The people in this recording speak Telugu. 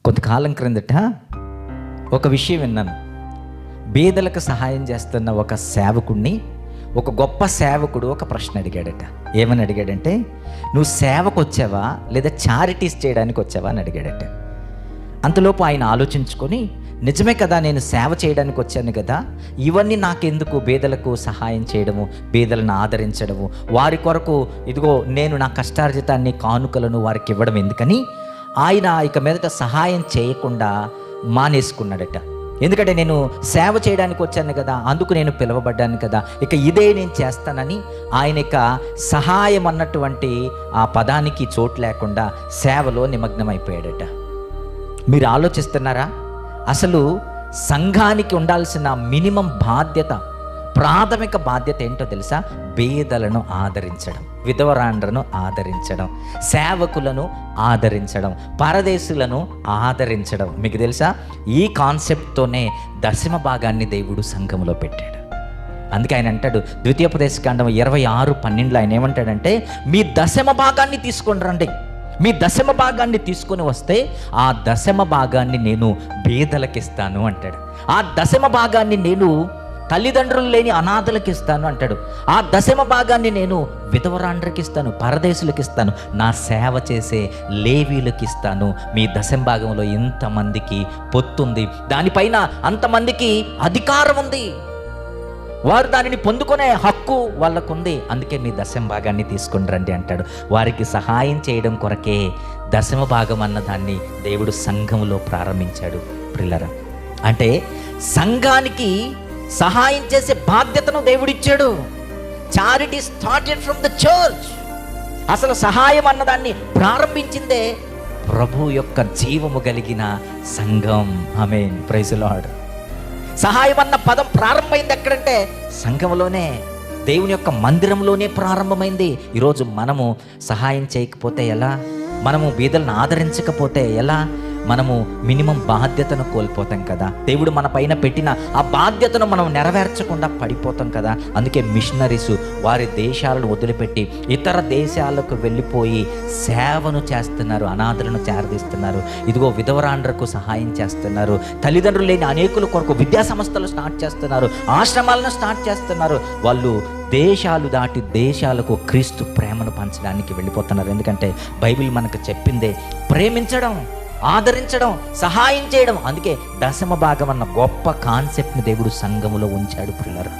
కొంతకాలం క్రిందట ఒక విషయం విన్నాను. బీదలకు సహాయం చేస్తున్న ఒక సేవకుడిని ఒక గొప్ప సేవకుడు ఒక ప్రశ్న అడిగాడట. ఏమని అడిగాడంటే, నువ్వు సేవకు వచ్చావా లేదా చారిటీస్ చేయడానికి వచ్చావా అని అడిగాడట. అంతలోపు ఆయన ఆలోచించుకొని, నిజమే కదా, నేను సేవ చేయడానికి వచ్చాను కదా, ఇవన్నీ నాకెందుకు, బీదలకు సహాయం చేయడము, బీదలను ఆదరించడము, వారి కొరకు ఇదిగో నేను నా కష్టార్జితాన్ని కానుకలను వారికి ఇవ్వడం ఎందుకని ఆయన ఇక మీదట సహాయం చేయకుండా మానేసుకున్నాడట. ఎందుకంటే నేను సేవ చేయడానికి వచ్చాను కదా, అందుకు నేను పిలువబడ్డాను కదా, ఇక ఇదే నేను చేస్తానని ఆయన ఇక సహాయం అన్నటువంటి ఆ పదానికి చోటు లేకుండా సేవలో నిమగ్నమైపోయాడట. మీరు ఆలోచిస్తున్నారా? అసలు సంఘానికి ఉండాల్సిన మినిమం బాధ్యత, ప్రాథమిక బాధ్యత ఏంటో తెలుసా? బీదలను ఆదరించడం, విధవరాండ్రను ఆదరించడం, సేవకులను ఆదరించడం, పరదేశులను ఆదరించడం. మీకు తెలుసా, ఈ కాన్సెప్ట్తోనే దశమ భాగాన్ని దేవుడు సంఘంలో పెట్టాడు. అందుకే ఆయన అంటాడు, ద్వితీయోపదేశకాండం 26:12 ఆయన ఏమంటాడంటే, మీ దశమ భాగాన్ని తీసుకొని రండి, మీ దశమ భాగాన్ని తీసుకొని వస్తే ఆ దశమ భాగాన్ని నేను బీదలకు ఇస్తాను అంటాడు. ఆ దశమ భాగాన్ని నేను తల్లిదండ్రులు లేని అనాథలకు ఇస్తాను అంటాడు. ఆ దశమ భాగాన్ని నేను విధవరాండ్రకి ఇస్తాను, పరదేశులకు ఇస్తాను, నా సేవ చేసే లేవీలకు ఇస్తాను. మీ దశమ భాగంలో ఇంతమందికి పొత్తుంది, దానిపైన అంతమందికి అధికారం ఉంది, వారు దానిని పొందుకునే హక్కు వాళ్ళకుంది, అందుకే మీ దశమ భాగాన్ని తీసుకుని రండి అంటాడు. వారికి సహాయం చేయడం కొరకే దశమ భాగం అన్న దాన్ని దేవుడు సంఘంలో ప్రారంభించాడు. ప్రిల్లరా, అంటే సంఘానికి సహాయం చేసే బాధ్యతను దేవుడిచ్చాడు. Charity started from the church. అసలు సహాయం అన్నదాన్ని ప్రారంభించిందే ప్రభు యొక్క జీవము కలిగిన సంఘం. Amen, praise the lord. సహాయం అన్న పదం ప్రారంభమైంది ఎక్కడంటే సంఘంలోనే, దేవుని యొక్క మందిరంలోనే ప్రారంభమైంది. ఈరోజు మనము సహాయం చేయకపోతే ఎలా? మనము బీదలను ఆదరించకపోతే ఎలా? మనము మినిమం బాధ్యతను కోల్పోతాం కదా. దేవుడు మన పైన పెట్టిన ఆ బాధ్యతను మనం నెరవేర్చకుండా పడిపోతాం కదా. అందుకే మిషనరీస్ వారి దేశాలను వదిలిపెట్టి ఇతర దేశాలకు వెళ్ళిపోయి సేవను చేస్తున్నారు, అనాథలను చేరదీస్తున్నారు, ఇదిగో విధవరాండ్రకు సహాయం చేస్తున్నారు, తల్లిదండ్రులు లేని అనేకుల కొరకు విద్యా సంస్థలు స్టార్ట్ చేస్తున్నారు, ఆశ్రమాలను స్టార్ట్ చేస్తున్నారు. వాళ్ళు దేశాలు దాటి దేశాలకు క్రీస్తు ప్రేమను పంచడానికి వెళ్ళిపోతున్నారు. ఎందుకంటే బైబిల్ మనకు చెప్పిందే ప్రేమించడం, ఆదరించడం, సహాయం చేయడం. అందుకే దశమ భాగం అన్న గొప్ప కాన్సెప్ట్ని దేవుడు సంఘములో ఉంచాడు. ప్రియులారా,